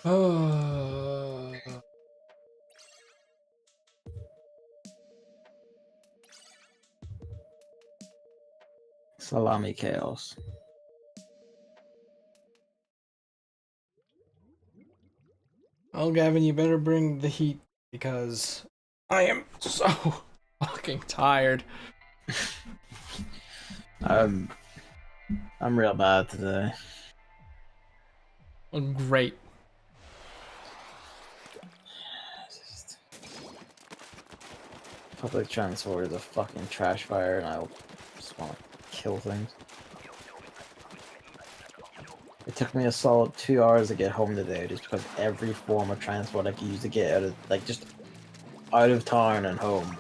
Oh. Salami chaos. Well, Gavin, you better bring the heat because I am so fucking tired. I'm real bad today. Well, great. Public transport is a fucking trash fire, and I just want to kill things. It took me a solid 2 hours to get home today, just because every form of transport I could use to get out of, like, just out of town and home,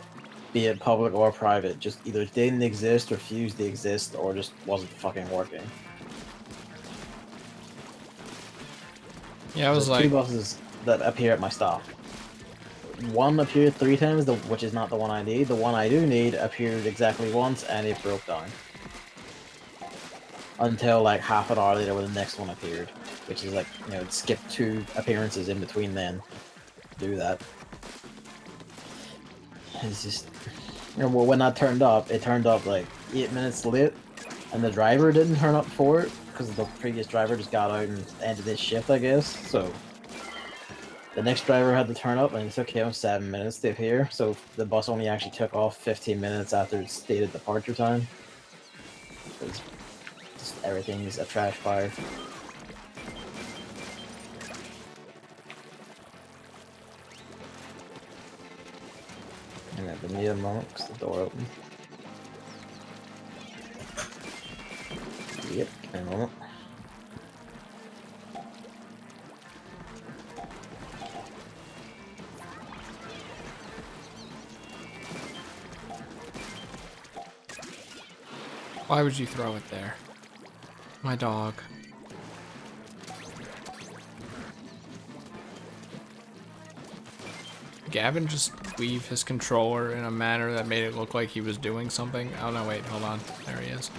be it public or private, just either didn't exist, refused to exist, or just wasn't fucking working. Yeah, I was There's like, 2 buses that appear at my stop. One appeared 3 times, which is not the one I need. The one I do need appeared exactly once, and it broke down. Until like half an hour later when the next one appeared, which is like, you know, it skipped 2 appearances in between then. Do that. It's just, you know, when that turned up, it turned up like 8 minutes late, and the driver didn't turn up for it, because the previous driver just got out and ended his shift, I guess, so the next driver had to turn up, and it took him 7 minutes to appear, so the bus only actually took off 15 minutes after its stated departure time. Because just everything's a trash fire. And at the need a moment, because the door opened. Yep, give me a moment. why would you throw it there? My dog. Gavin just weaved his controller in a manner that made it look like he was doing something. Oh no, wait, hold on. There he is.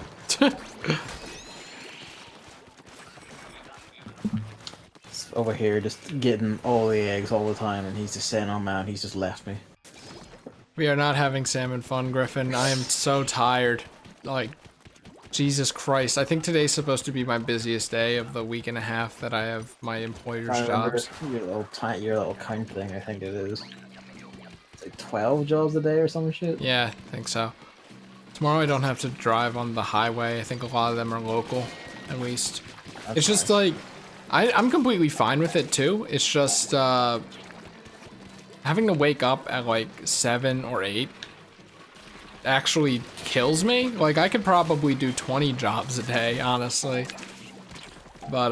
Over here just getting all the eggs all the time, and he's just saying, oh man, he's just left me. We are not having salmon fun, Griffin. I am so tired. Like, Jesus Christ. I think today's supposed to be my busiest day of the week and a half that I have my employer's jobs. Your little count thing, I think it is. It's like 12 jobs a day or some shit. Yeah, I think so. Tomorrow I don't have to drive on the highway. I think a lot of them are local, at least. That's It's just nice. like, I'm completely fine with it too. It's just having to wake up at like 7 or 8 actually kills me. Like, I could probably do 20 jobs a day, honestly. But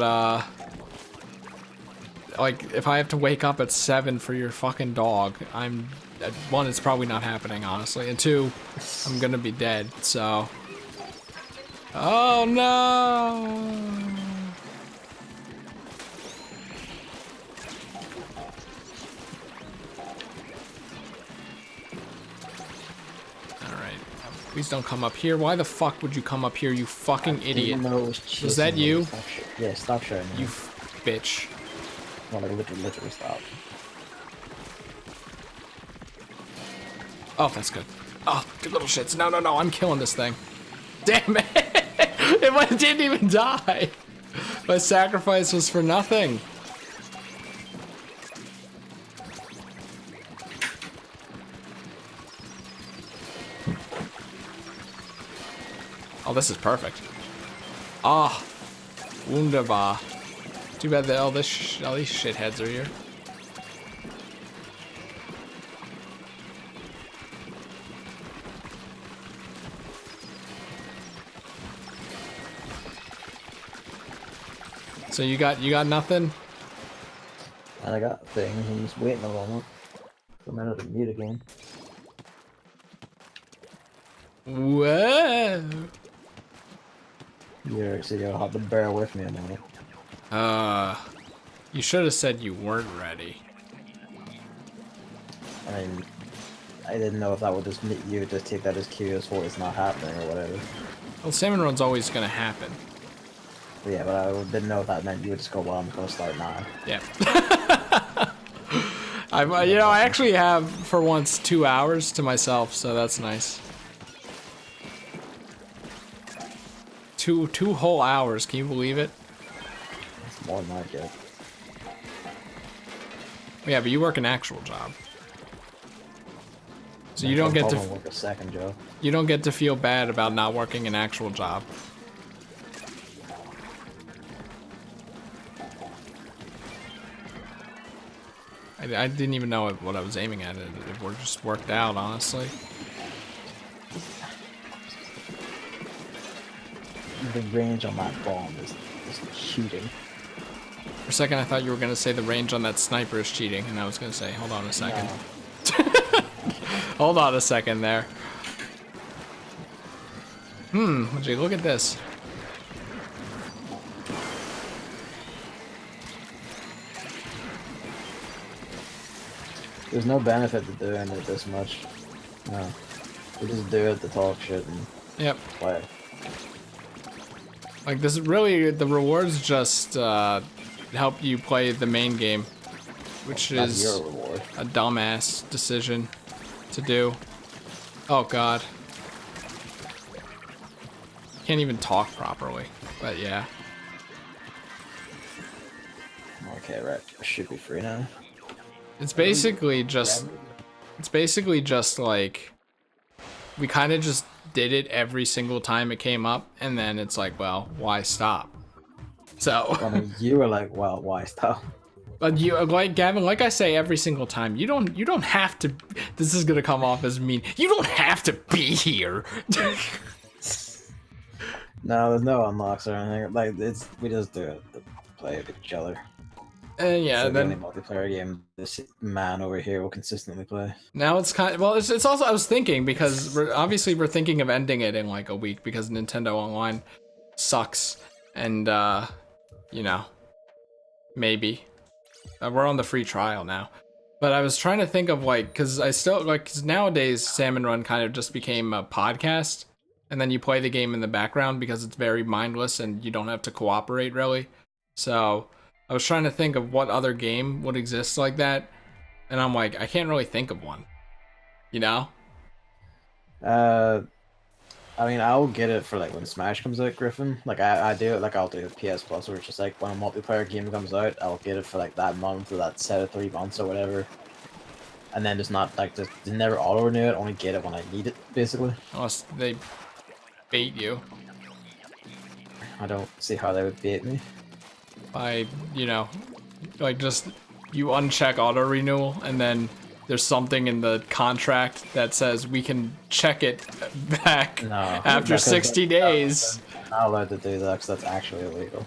like, if I have to wake up at 7 for your fucking dog, one, it's probably not happening, honestly, and 2, I'm gonna be dead, so. Oh no! Please don't come up here. Why the fuck would you come up here, you fucking idiot? Was that you? Yeah, stop showing me. You bitch. No, like literally stop. Oh, that's good. Oh, good little shits. No, no, no, I'm killing this thing. Damn it! It didn't even die. My sacrifice was for nothing. Oh, this is perfect. Ah, wunderbar. Too bad that all these shitheads are here. So you got nothing? And I got things. I'm just waiting a moment. I'm out of the mute again. Whoa. So you'll have to bear with me a minute. You should have said you weren't ready. I mean, I didn't know if that would you would just take that as cue as what is not happening or whatever. Well, salmon run's always gonna happen. Yeah, but I didn't know if that meant you would just go, well, I'm gonna start now. Yeah. I actually have, for once, 2 hours to myself, so that's nice. Two whole hours, can you believe it? It's more than I get. Yeah, but you work an actual job. So you don't get to work a second job. You don't get to feel bad about not working an actual job. I didn't even know what I was aiming at. It just worked out, honestly. The range on that bomb is cheating. For a second, I thought you were gonna say the range on that sniper is cheating, and I was gonna say, hold on a second. No. Hold on a second there. Would you look at this? There's no benefit to doing it this much. No. We just do it to talk shit and play. Like, this is really, the rewards just help you play the main game, which is your reward. A dumbass decision to do. Oh god. Can't even talk properly, but yeah. Okay, right. Should be free now. It's basically just like, we kind of just did it every single time it came up, and then it's like, well, why stop? So I mean, you were like, well, why stop? But you, like Gavin, like I say every single time, you don't have to. This is gonna come off as mean. You don't have to be here. No, there's no unlocks or anything. Like we just do it to play with each other. Yeah, it's then the only multiplayer game this man over here will consistently play. Now it's kind of, well, it's also, I was thinking, because we're thinking of ending it in like a week because Nintendo Online sucks, and you know, maybe we're on the free trial now. But I was trying to think of like, because I still like, cause nowadays Salmon Run kind of just became a podcast, and then you play the game in the background because it's very mindless and you don't have to cooperate really. So I was trying to think of what other game would exist like that, and I'm like, I can't really think of one. You know? I mean, I'll get it for like when Smash comes out, Griffin. Like I do it like I'll do PS Plus, where it's just like when a multiplayer game comes out, I'll get it for like that month or that set of 3 months or whatever. And then just not like just never auto renew it, only get it when I need it, basically. Unless they bait you. I don't see how they would bait me. By, you know, like just you uncheck auto renewal, and then there's something in the contract that says we can check it back after 60 days. I'm not allowed to do that because that's actually illegal.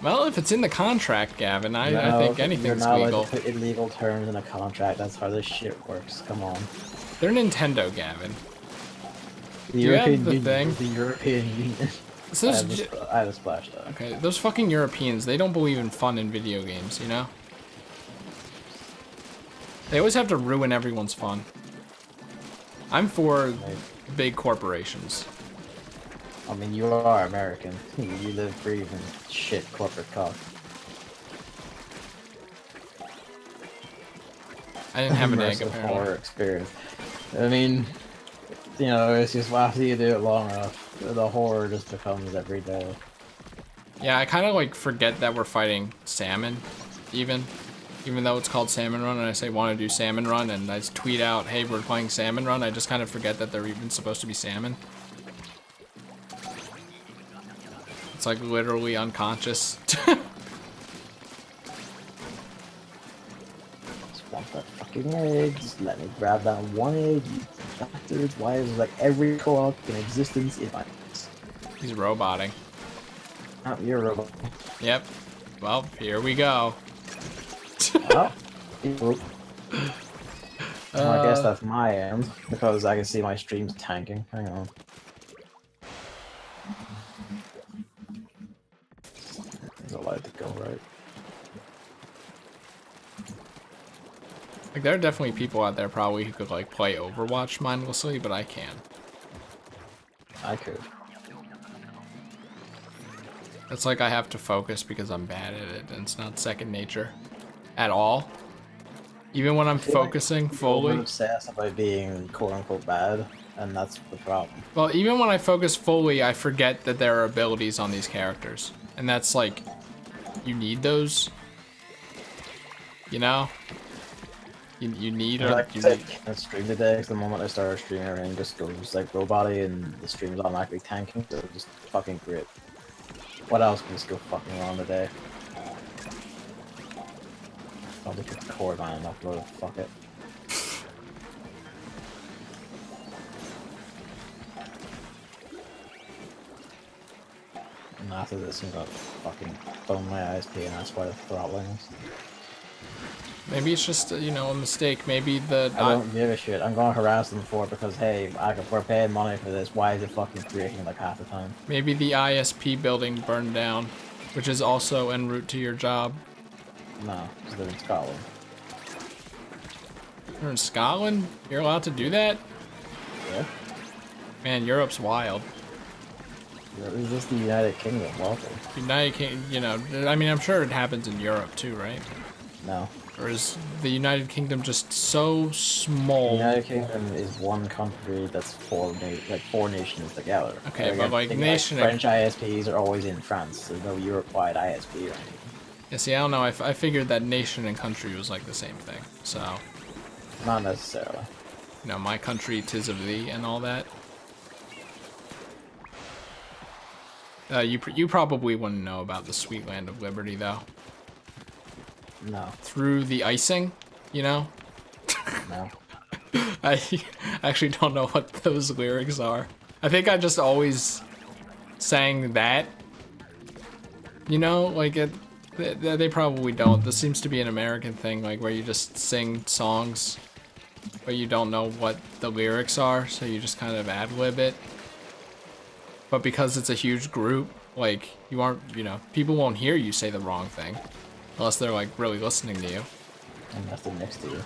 Well, if it's in the contract, Gavin, I think anything's you're not legal. allowed to put illegal terms in a contract. That's how this shit works. Come on. They're Nintendo, Gavin. The you have European the Union, thing? The European Union. So I have a splash though. Okay, those fucking Europeans, they don't believe in fun in video games, you know? They always have to ruin everyone's fun. I'm for big corporations. I mean, you are American. You live, breathe, and shit corporate cock. I didn't have an egg, Immersive apparently. horror experience. I mean, you know, it's just after you do it long enough, the horror just becomes every day. Yeah, I kind of like forget that we're fighting salmon, even though it's called Salmon Run, and I say want to do Salmon Run, and I just tweet out, hey, we're playing Salmon Run. I just kind of forget that they're even supposed to be salmon. It's like literally unconscious. Just want that fucking egg. Just let me grab that one egg, you bastards. Why is like every co-op in existence in my face? He's roboting. Oh, you're a robot. Yep. Well, here we go. Oh. Well, I guess that's my end, because I can see my stream's tanking. Hang on. It's allowed to go, right? Like, there are definitely people out there probably who could like play Overwatch mindlessly, but I can't. I could. It's like I have to focus because I'm bad at it, and it's not second nature at all. Even when I'm focusing fully. You're obsessed about being quote-unquote bad, and that's the problem. Well, even when I focus fully, I forget that there are abilities on these characters. And that's like, you need those. You know? You need a... I streamed today, because the moment I started streaming, everything just goes like robot-y, and the stream is automatically tanking, so it's just fucking great. What else can just go fucking wrong today? I'll just put the cord on and upload it, fuck it. And after this, I'm gonna fucking phone my ISP, and that's why the throttling is. Maybe it's just, you know, a mistake. Maybe the... I don't give a shit. I'm gonna harass them for it because, hey, we're paying money for this. Why is it fucking breaking like half the time? Maybe the ISP building burned down, which is also en route to your job. No, because they're in Scotland. You're in Scotland? You're allowed to do that? Yeah. Man, Europe's wild. Is this the United Kingdom? Welcome. United Kingdom, you know, I mean, I'm sure it happens in Europe too, right? No. Or is the United Kingdom just so small? The United Kingdom is one country that's four nations together. Okay, but like nation... French ISPs are always in France. There's no Europe-wide ISP or anything. Yeah, see, I don't know. I figured that nation and country was like the same thing. So... Not necessarily. You know, my country, 'tis of thee, and all that. You probably wouldn't know about the sweet land of liberty, though. No. Through the icing, you know? No. I actually don't know what those lyrics are. I think I just always sang that. You know, like they probably don't. This seems to be an American thing, like where you just sing songs, but you don't know what the lyrics are, so you just kind of ad-lib it. But because it's a huge group, like, you aren't, you know, people won't hear you say the wrong thing. Unless they're, like, really listening to you. Unless they're next to you.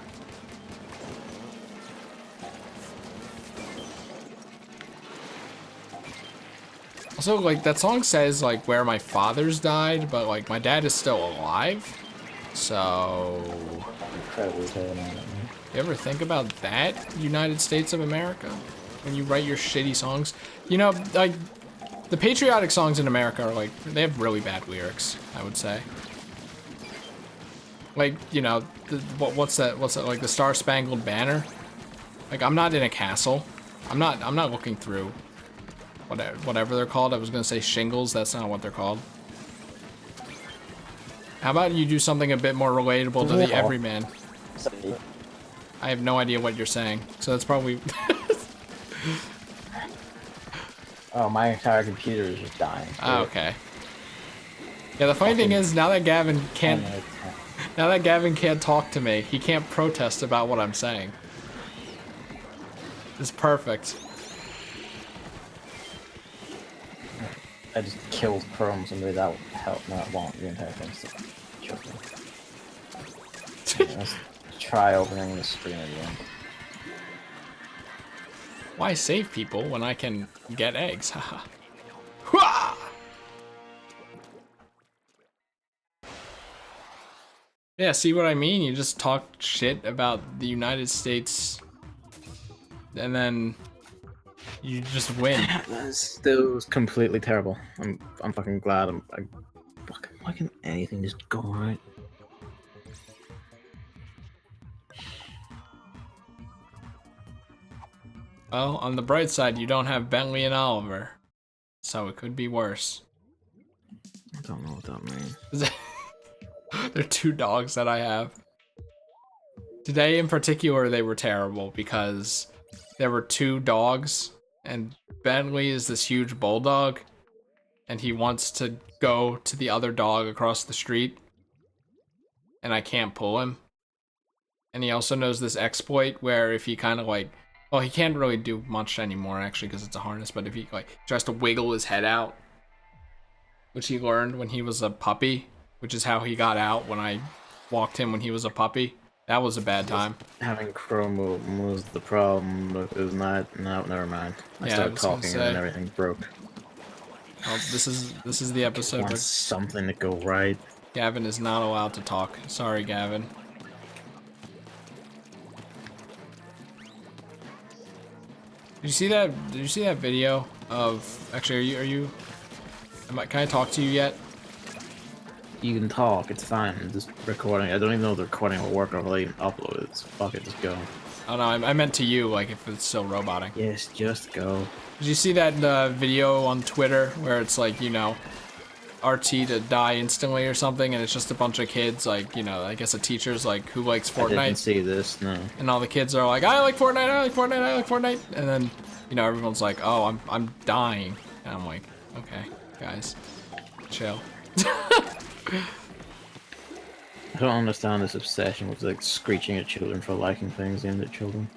Also, like, that song says, like, where my fathers died, but, like, my dad is still alive. So... Incredibly terrible. You ever think about that, United States of America? When you write your shitty songs? You know, like, the patriotic songs in America are, like, they have really bad lyrics, I would say. Like, you know, what's that, like, the Star Spangled Banner? Like, I'm not in a castle. I'm not looking through whatever they're called. I was gonna say shingles, that's not what they're called. How about you do something a bit more relatable to the everyman? I have no idea what you're saying, so that's probably... Oh, my entire computer is just dying. Oh, okay. Yeah, the funny thing is, now that Gavin can't... Now that Gavin can't talk to me, he can't protest about what I'm saying. It's perfect. I just killed Chrome, so maybe that would help. No, it won't. The entire thing's choking. Let's try opening the screen again. Why save people when I can get eggs? Haha. Yeah, see what I mean? You just talk shit about the United States, and then you just win. That was completely terrible. I'm fucking glad. Why can anything just go right? Well, on the bright side, you don't have Bentley and Oliver, so it could be worse. I don't know what that means. They're two dogs that I have. Today in particular, they were terrible because there were two dogs, and Bentley is this huge bulldog, and he wants to go to the other dog across the street, and I can't pull him. And he also knows this exploit where if he kind of like, well, he can't really do much anymore actually because it's a harness, but if he like tries to wiggle his head out, which he learned when he was a puppy, which is how he got out when I walked him when he was a puppy. That was a bad time. Having Chrome was the problem, but it was not. No, never mind. I started talking and then everything broke. Oh, this is the episode Want where something to go right. Gavin is not allowed to talk. Sorry, Gavin. Did you see that? Did you see that video of? Actually, are you? Can I talk to you yet? You can talk. It's fine. I'm just recording. I don't even know if the recording will work or will even upload it. So fuck it. Just go. Oh no, I meant to you. Like if it's still roboting. Yes, just go. Did you see that video on Twitter where it's like, you know, RT to die instantly or something, and it's just a bunch of kids, like, you know, I guess a teacher's like, who likes Fortnite? I didn't see this, no. And all the kids are like, I like Fortnite, I like Fortnite, I like Fortnite. And then, you know, everyone's like, oh, I'm dying. And I'm like, okay, guys, chill. I don't understand this obsession with like screeching at children for liking things aimed at children.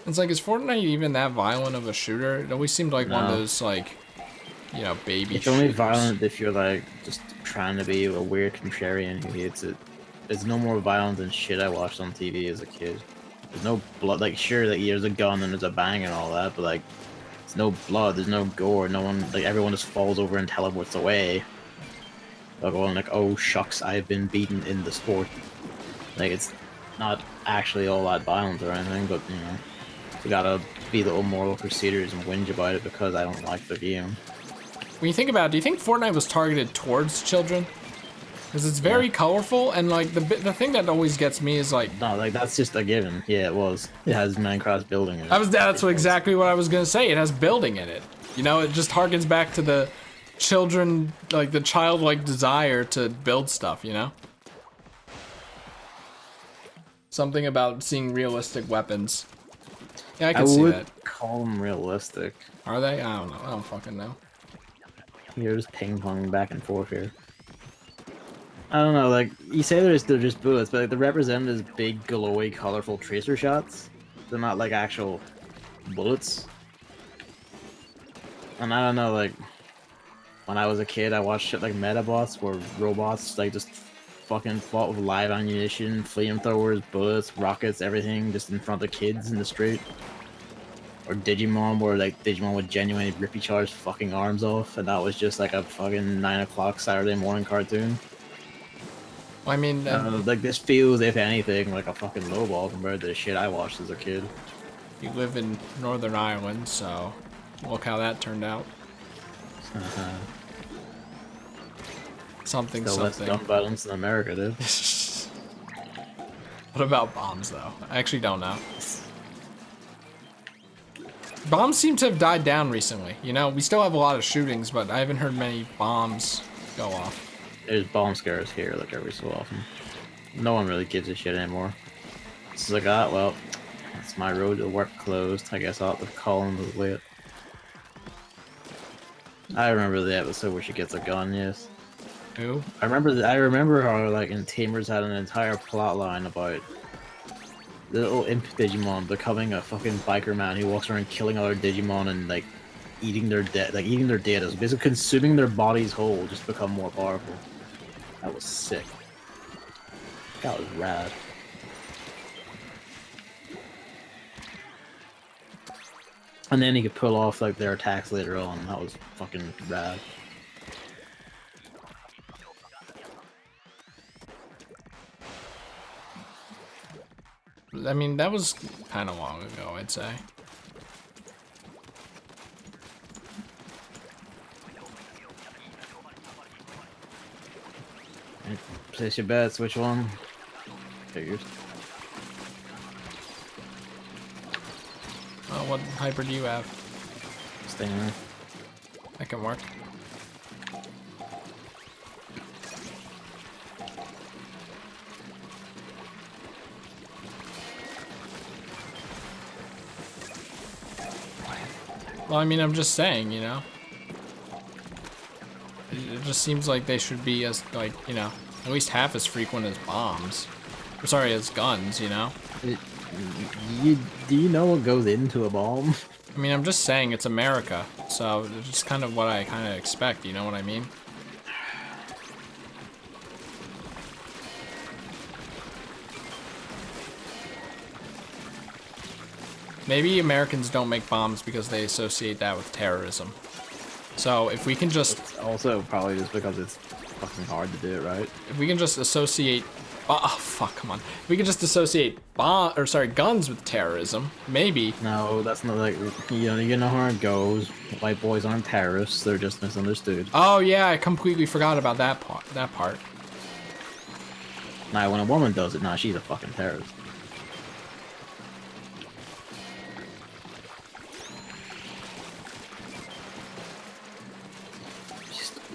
It's like, is Fortnite even that violent of a shooter? It always seemed like one of No. those, like, you know, baby It's only shooters. violent if you're like just trying to be a weird contrarian who hates it. It's no more violent than shit I watched on TV as a kid. There's no blood. Like, sure, like there's a gun and there's a bang and all that, but like, there's no blood, there's no gore. No one, like, everyone just falls over and teleports away. Like, going like, oh shucks, I've been beaten in the sport. Like, it's not actually all that violent or anything, but you know, you gotta be little moral crusaders and whinge about it because I don't like the game. When you think about it, do you think Fortnite was targeted towards children? Because it's very colorful, and like the thing that always gets me is like, No, like that's just a given. Yeah, it was. It has Minecraft building in it. that's exactly what I was gonna say. It has building in it. You know, it just harkens back to the children, like the childlike desire to build stuff. You know, something about seeing realistic weapons. Yeah, I can see that. Call them realistic. Are they? I don't know. I don't fucking know. You're just ping-ponging back and forth here. I don't know, like, you say they're just bullets, but like, they're represented as big, glowy, colorful tracer shots. They're not, like, actual bullets. And I don't know, like, when I was a kid, I watched shit like Metabots, where robots, like, just fucking fought with live ammunition, flamethrowers, bullets, rockets, everything, just in front of kids in the street. Or Digimon, where like Digimon would genuinely rip each other's fucking arms off, and that was just like a fucking 9 o'clock Saturday morning cartoon. Well, I mean, Like, this feels, if anything, like a fucking lowball compared to the shit I watched as a kid. you live in Northern Ireland, so look how that turned out. Something, Still less something. gun violence than America did. What about bombs, though? I actually don't know. Bombs seem to have died down recently. You know, we still have a lot of shootings, but I haven't heard many bombs go off. There's bomb scares here, like, every so often. No one really gives a shit anymore. It's like, ah, well, that's my road to work closed. I guess I'll have to call him to late. I remember the episode where she gets a gun, yes. Who? I remember how, like, in Tamers had an entire plot line about the little imp Digimon becoming a fucking biker man who walks around killing other Digimon and, like, eating their data. So basically consuming their bodies whole just to become more powerful. That was sick. That was rad. And then he could pull off, like, their attacks later on. That was fucking rad. I mean, that was kind of long ago, I'd say. Place your bets, which one? Figures. Oh, what hyper do you have? Stay in there. That can work. Well, I mean, I'm just saying, you know. It just seems like they should be as, like, you know, at least half as frequent as bombs. Or, sorry, as guns, you know? Do you know what goes into a bomb? I mean, I'm just saying it's America, so it's just kind of what I kind of expect, you know what I mean? Maybe Americans don't make bombs because they associate that with terrorism. So if we can just... It's also probably just because it's fucking hard to do it, right? If we can just associate... Oh, fuck, come on. If we can just associate guns with terrorism, maybe. No, that's not like, you know how it goes. White boys aren't terrorists, they're just misunderstood. Oh, yeah, I completely forgot about that part. Now, when a woman does it, she's a fucking terrorist.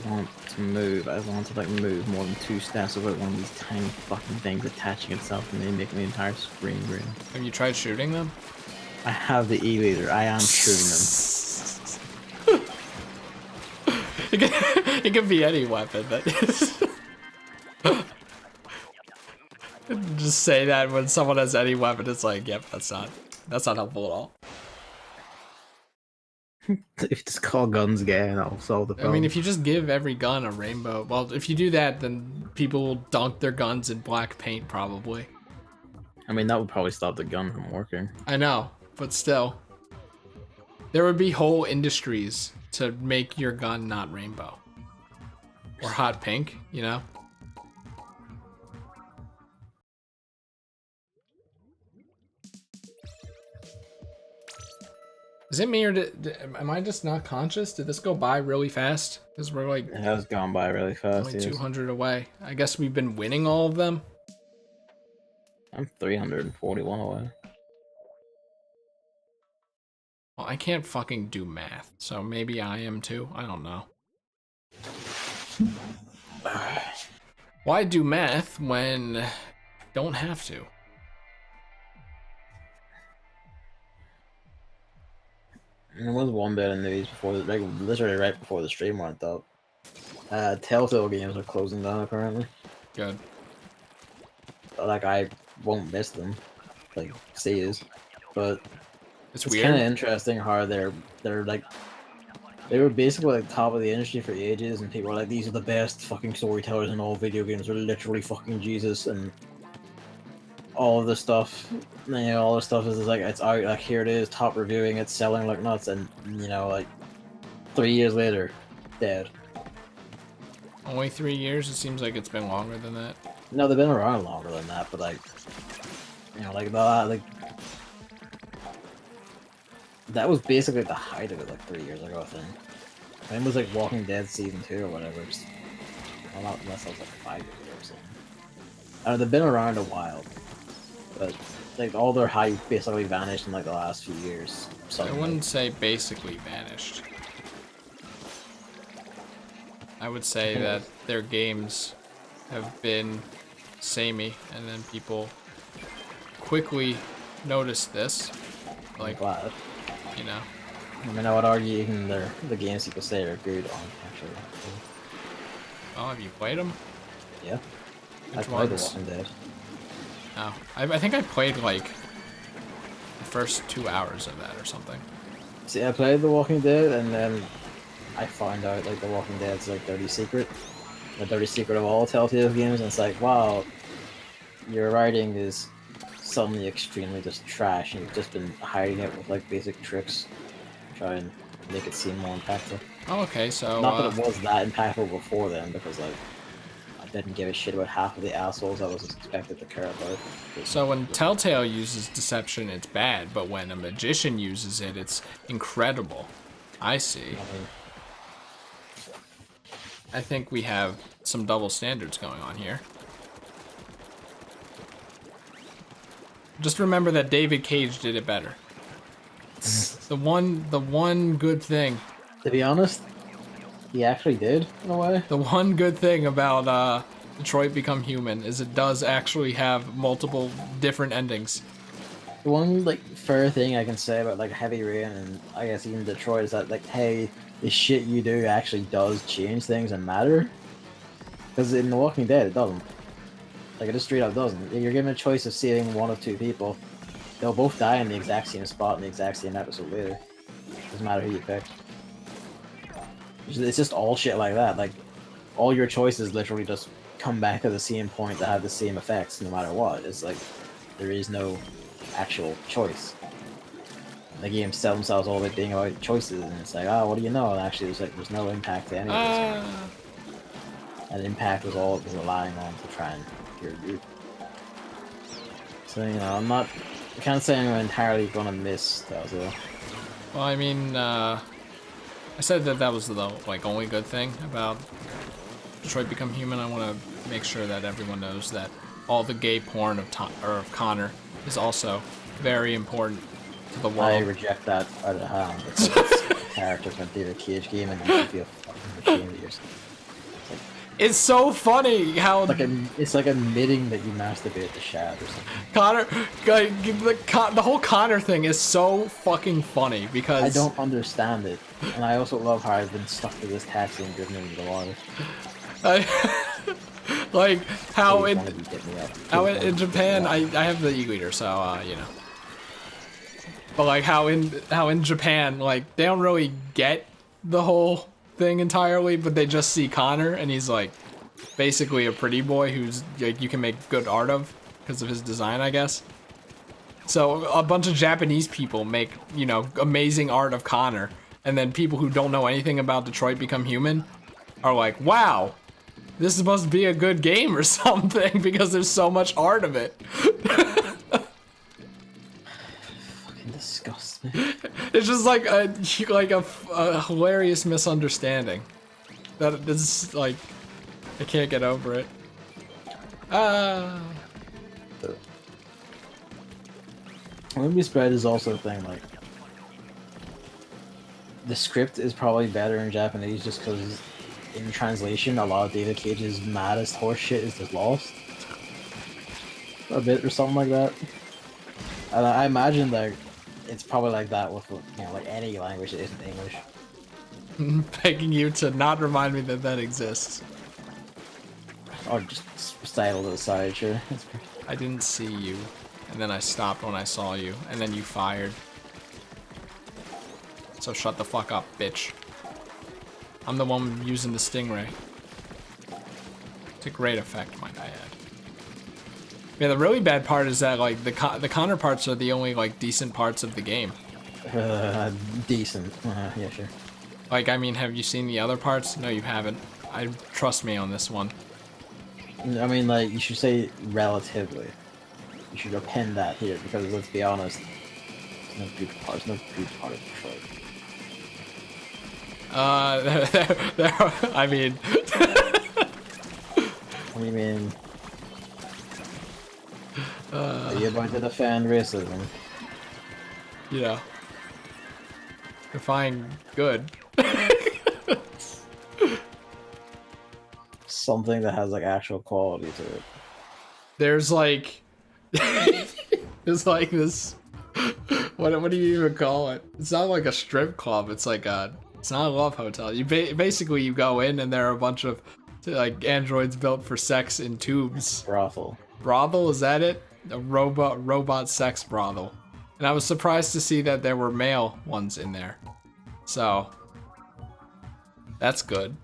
Want to move. I want to like move more than 2 steps without one of these tiny fucking things attaching itself and then making the entire screen green. Have you tried shooting them? I have the E-laser. I am shooting them. It can be any weapon. Just say that when someone has any weapon, it's like, yep, that's not helpful at all. If you just call guns gay, and that'll solve the problem. I mean, if you just give every gun a rainbow, well, if you do that, then people will dunk their guns in black paint, probably. I mean, that would probably stop the gun from working. I know, but still. There would be whole industries to make your gun not rainbow. Or hot pink, you know? Is it me or am I just not conscious? Did this go by really fast? Because we're like... It has gone by really fast, only 200 away. I guess we've been winning all of them. I'm 341 away. Well, I can't fucking do math, so maybe I am too. I don't know. Why do math when I don't have to? There was one bit of news before, like literally right before the stream went up. Telltale games are closing down apparently. Good. Like I won't miss them, like C's, but It's kind weird. of interesting how they're like they were basically like top of the industry for ages, and people were like, these are the best fucking storytellers in all video games. They're literally fucking Jesus, and all of this stuff. All this stuff is like it's out. Like here it is, top reviewing, it's selling like nuts, and like 3 years later, dead. Only 3 years? It seems like it's been longer than that. No, they've been around longer than that, but like, that was basically the height of it like 3 years ago, I think. I think it was like Walking Dead season 2 or whatever. Well, not unless that was like 5 years ago or something. I don't know, they've been around a while, but like all their hype basically vanished in like the last few years. I wouldn't say basically vanished. I would say that their games have been samey, and then people quickly noticed this. Like, glad. you know. I mean, I would argue even the games people say are good on actually. Oh, have you played them? Yeah. Which I played The ones? Walking Dead. Oh, I think I played like the first 2 hours of that or something. See, I played The Walking Dead, and then I found out like The Walking Dead's like dirty secret. The dirty secret of all Telltale games, and it's like, wow, your writing is suddenly extremely just trash, and you've just been hiding it with like basic tricks to try and make it seem more impactful. Oh, okay, so Not that it was that impactful before then, because like I didn't give a shit about half of the assholes I was expected to care about. so when Telltale uses deception, it's bad, but when a magician uses it, it's incredible. I see. I think we have some double standards going on here. Just remember that David Cage did it better. The one good thing. To be honest, he actually did, in a way. The one good thing about Detroit Become Human is it does actually have multiple different endings. The one like fair thing I can say about like Heavy Rain and I guess even Detroit is that like, hey, the shit you do actually does change things and matter. Because in The Walking Dead, it doesn't. Like it just straight up doesn't. You're given a choice of saving one of two people. They'll both die in the exact same spot in the exact same episode later. Doesn't matter who you pick. It's just all shit like that. Like all your choices literally just come back to the same point that have the same effects no matter what. It's like there is no actual choice. the games sell themselves all about being about choices, and it's like, oh, what do you know? And actually, there's no impact to any of this. And impact was all it was relying on to try and cure you. So, you know, I can't say I'm entirely gonna miss Telltale. Well, I mean, I said that was the like only good thing about Detroit Become Human. I want to make sure that everyone knows that all the gay porn of Connor is also very important to the world. I reject that out of hand. It's a character from a David Cage game, and you should feel fucking ashamed of yourself. It's so funny how it's like admitting that you masturbate to Shad or something. Connor, the whole Connor thing is so fucking funny because I don't understand it, and I also love how I've been stuck to this taxi and driven into the water. Like how in Japan, I have the e-reader, so you know. But like how in Japan, like they don't really get the whole thing entirely, but they just see Connor and he's like basically a pretty boy who's like you can make good art of because of his design, I guess. So a bunch of Japanese people make, you know, amazing art of Connor, and then people who don't know anything about Detroit Become Human are like, wow, this must be a good game or something because there's so much art of it. Disgust me. It's just like a hilarious misunderstanding that is like I can't get over it. Movie spread is also a thing. Like the script is probably better in Japanese just because in translation a lot of David Cage's maddest horse shit is just lost a bit or something like that. And I imagine that it's probably like that with, you know, like any language that isn't English. Begging you to not remind me that exists. Or just style to the side, sure. I didn't see you, and then I stopped when I saw you, and then you fired. So shut the fuck up, bitch. I'm the one using the stingray. It's a great effect, might I add. Yeah, the really bad part is that like the Connor parts are the only like decent parts of the game. Decent. Yeah, sure. Like, I mean, have you seen the other parts? No, you haven't. Trust me on this one. I mean, like, you should say relatively. You should append that here, because let's be honest, no good parts, no good part of Detroit. I mean... What do you mean? Are you about to defend racism? You know. Define good. Something that has, like, actual quality to it. There's, like... there's, like, this... What do you even call it? It's not like a strip club. It's like a... It's not a love hotel. You basically you go in and there are a bunch of like androids built for sex in tubes. Brothel. Brothel, is that it? A robot sex brothel. And I was surprised to see that there were male ones in there. So that's good.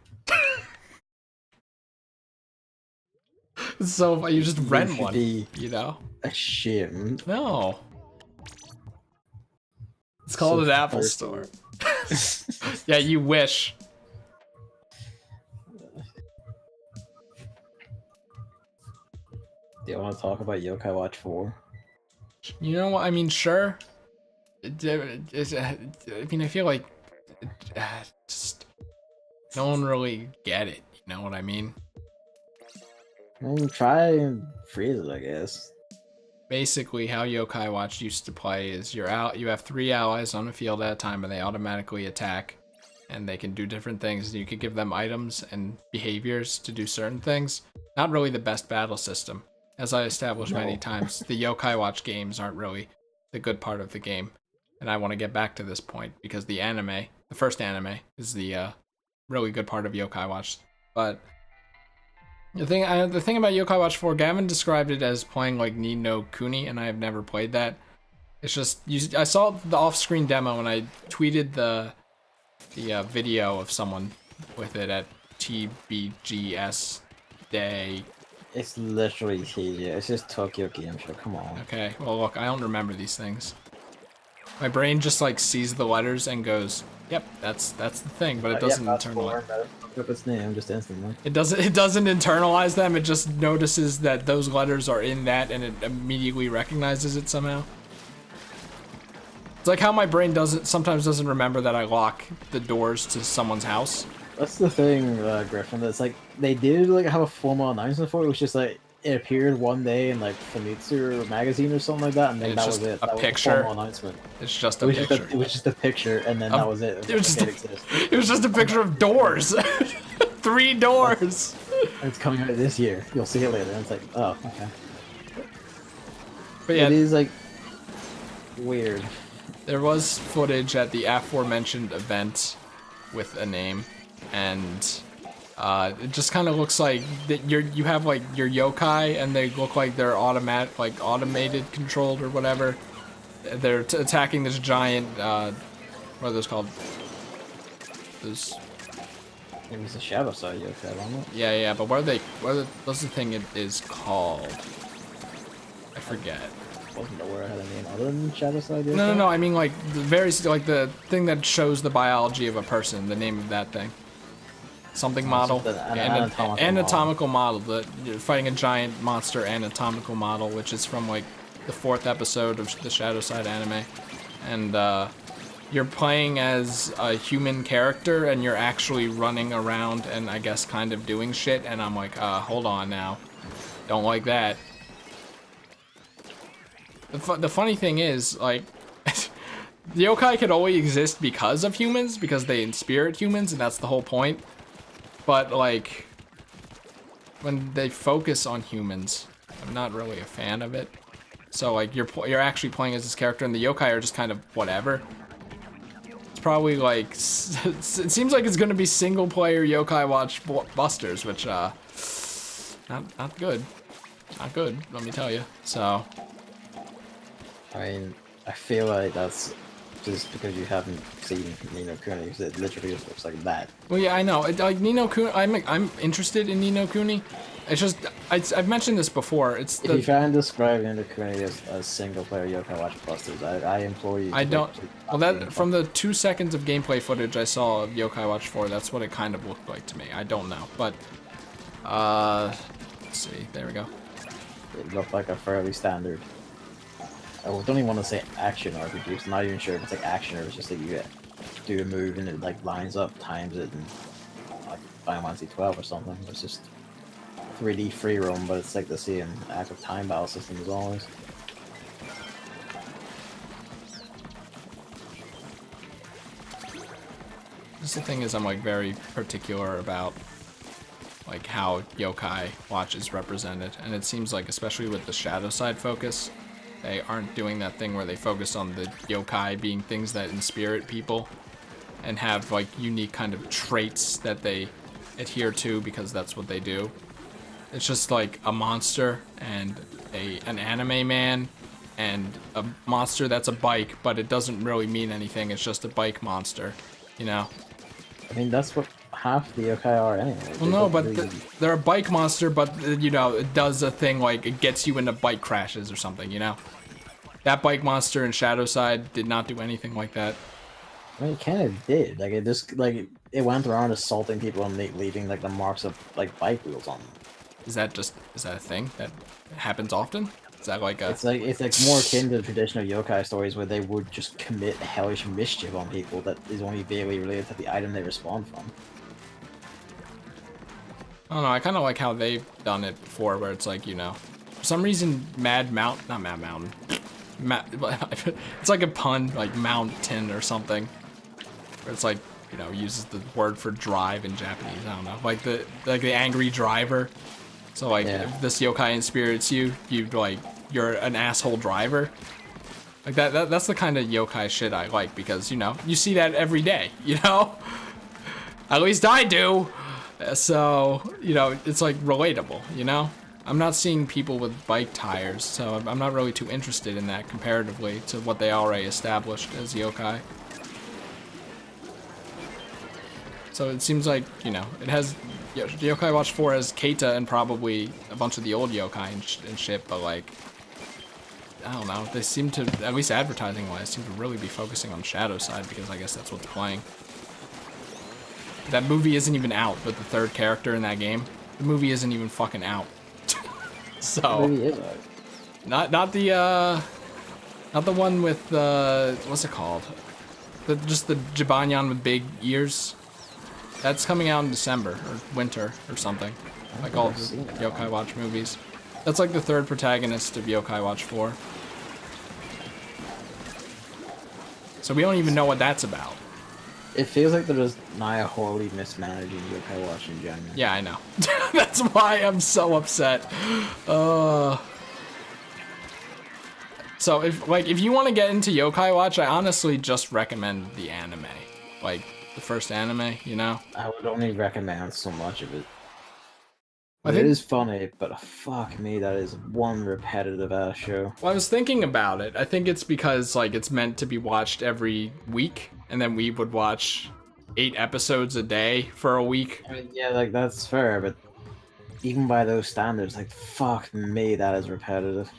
So you just rent one, you know? Ashamed. No. It's called an Apple Store. Yeah, you wish. Do you want to talk about Yokai Watch 4? You know what? I mean, sure. I mean, I feel like just no one really get it. You know what I mean? Try and freeze it, I guess. Basically, how Yokai Watch used to play is you have 3 allies on the field at a time, and they automatically attack, and they can do different things. You could give them items and behaviors to do certain things. Not really the best battle system. As I established many times, the Yokai Watch games aren't really the good part of the game. And I want to get back to this point because the first anime, is the really good part of Yokai Watch. But the thing about Yokai Watch 4, Gavin described it as playing like Ni no Kuni, and I have never played that. It's just, I saw the off-screen demo and I tweeted the video of someone with it at TBGS Day. It's literally TBGS. It's just Tokyo Game Show. Come on. Okay, well look, I don't remember these things. My brain just like sees the letters and goes, "Yep, that's the thing," but it doesn't internalize. Look up its name just instantly. It doesn't internalize them. It just notices that those letters are in that, and it immediately recognizes it somehow. It's like how my brain sometimes doesn't remember that I lock the doors to someone's house. That's the thing, Griffin. That's like they did like have a formal announcement for it. It was just like it appeared one day in like Famitsu magazine or something like that, and then that was it. A picture. That was the formal announcement. It's just a picture. It was just a picture, and then that was it. It was just a picture of doors. 3 doors. And it's coming out this year. You'll see it later. And it's like, oh, okay. But yeah, it is like weird. There was footage at the aforementioned event with a name, and it just kind of looks like that you have like your yokai, and they look like they're automated controlled or whatever. They're attacking this giant. What are those called? Those. It was a shadow side yokai, wasn't it? Yeah. But what are they? What's the thing it is called? I forget. Wasn't aware I had a name other than shadow side yokai. No. I mean like the thing that shows the biology of a person. The name of that thing. Something model. Anatomical model. You're fighting a giant monster anatomical model, which is from like the 4th episode of the Shadow Side anime, and you're playing as a human character, and you're actually running around and I guess kind of doing shit. And I'm like, hold on now, don't like that. The funny thing is, like, the yokai could only exist because of humans, because they inspirit humans, and that's the whole point. But, like, when they focus on humans, I'm not really a fan of it. So, like, you're actually playing as this character, and the yokai are just kind of whatever. It's probably, like, it seems like it's gonna be single-player Yokai Watch busters, which, not good. Not good, let me tell you. So... I mean, I feel like that's just because you haven't seen Ni no Kuni, because it literally just looks like that. Well, yeah, I know. Like Ni no Kuni, I'm interested in Ni no Kuni. It's just I've mentioned this before. If you try and describe Ni no Kuni as single-player Yokai Watch busters, I implore you. I don't. Well, that from the 2 seconds of gameplay footage I saw of Yokai Watch 4, that's what it kind of looked like to me. I don't know, but let's see. There we go. It looked like a fairly standard. I don't even want to say action RPG. I'm not even sure if it's like action or it's just that you do a move and it like lines up, times it, and like Final Fantasy 12 or something. It's just 3D free roam, but it's like the same active time battle system as always. Just the thing is, I'm like very particular about like how Yokai Watch is represented, and it seems like especially with the shadow side focus, they aren't doing that thing where they focus on the yokai being things that inspirit people and have like unique kind of traits that they adhere to because that's what they do. It's just like a monster and an anime man and a monster that's a bike, but it doesn't really mean anything. It's just a bike monster, you know? I mean, that's what half the yokai are anyway. Well, no, but they're a bike monster, but, you know, it does a thing like it gets you into bike crashes or something, you know? That bike monster in Shadowside did not do anything like that. I mean, it kind of did. Like, it just, like, it went around assaulting people and leaving, like, the marks of, like, bike wheels on them. Is that a thing that happens often? Is that like a... It's like more akin to the traditional yokai stories where they would just commit hellish mischief on people that is only vaguely related to the item they respond from. I don't know, I kind of like how they've done it before, where it's like, you know, for some reason not Mad Mountain. It's like a pun, like mountain or something, where it's like, you know, uses the word for drive in Japanese. I don't know, like the angry driver. So like, if this yokai inspirits you, you're an asshole driver. Like that's the kind of yokai shit I like, because, you know, you see that every day, you know? At least I do. So, you know, it's like relatable, you know? I'm not seeing people with bike tires, so I'm not really too interested in that comparatively to what they already established as yokai. So it seems like, you know, it has... Yokai Watch 4 has Keita and probably a bunch of the old yokai and shit, but like... I don't know. They seem to, at least advertising-wise, seem to really be focusing on Shadow side because I guess that's what's playing. That movie isn't even out, but the third character in that game, the movie isn't even fucking out. So Maybe it is. not the one with what's it called? Just the Jibanyan with big ears. That's coming out in December or winter or something. Like all the Yokai Watch movies. That's like the third protagonist of Yokai Watch 4. So we don't even know what that's about. It feels like they're just now wholly mismanaging Yokai Watch in general. Yeah, I know. That's why I'm so upset. So if you want to get into Yokai Watch, I honestly just recommend the anime. Like the first anime, you know? I would only recommend so much of it. I It think, is funny, but fuck me, that is one repetitive ass show. well, I was thinking about it. I think it's because like it's meant to be watched every week, and then we would watch 8 episodes a day for a week. I mean, yeah, like that's fair, but even by those standards, like fuck me, that is repetitive.